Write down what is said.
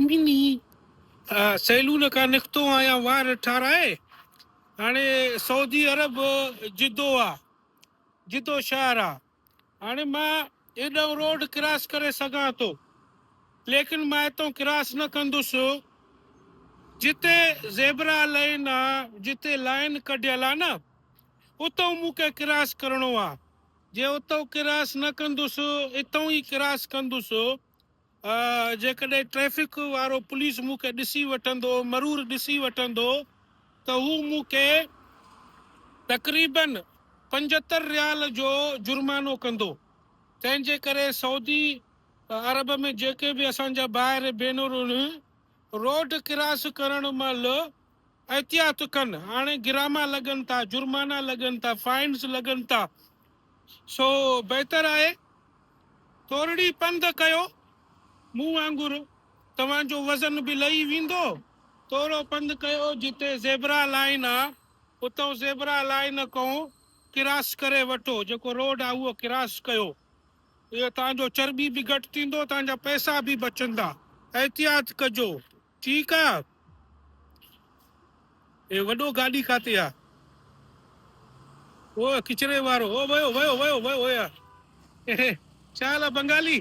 Mini salon खां निकितो आहियां वार ठाराए। हाणे सऊदी अरब जिद्दो आहे, जिद्दो शहर आहे। हाणे मां एॾो रोड क्रॉस करे सघां थो, लेकिन मां हितां क्रॉस न कंदुसि जिते ज़ेबरा लाइन आहे, जिते लाइन कढियल आहे न, उतां मूंखे क्रॉस करिणो आहे। जे उतां क्रॉस न कंदुसि, हितां ई क्रॉस कंदुसि, जेकॾहिं ट्रैफिक वारो पुलिस मूंखे ॾिसी वठंदो, मरूर ॾिसी वठंदो, त हू मूंखे तक़रीबन 75 रियाल जो जुर्मानो कंदो। तंहिंजे करे सऊदी अरब में जेके बि असांजा भाइर भेनरूं रोड क्रॉस करण महिल एहतियात कनि। हाणे गिरामा लॻनि था, जुर्माना लॻनि था, फाइन्स लॻनि था। सो बहितर आहे थोरी पंध कयो, मूं वांगुरु तव्हांजो वज़न बि लही वेंदो। थोरो पंध कयो, जिते ज़ेबरा लाइन आहे उतां ज़ेबरा लाइन खां क्रॉस करे वठो, जेको रोड आहे उहो क्रॉस कयो। इहो तव्हांजो चर्बी बि घटि थींदो, तव्हांजा पैसा बि बचंदा। एहतियात कजो, ठीकु आहे। हे वॾो गाॾी काथे आहे? ओ किचरे वारो, ओ वयो वयो वयो वयो यार। छा हाल आहे बंगाली?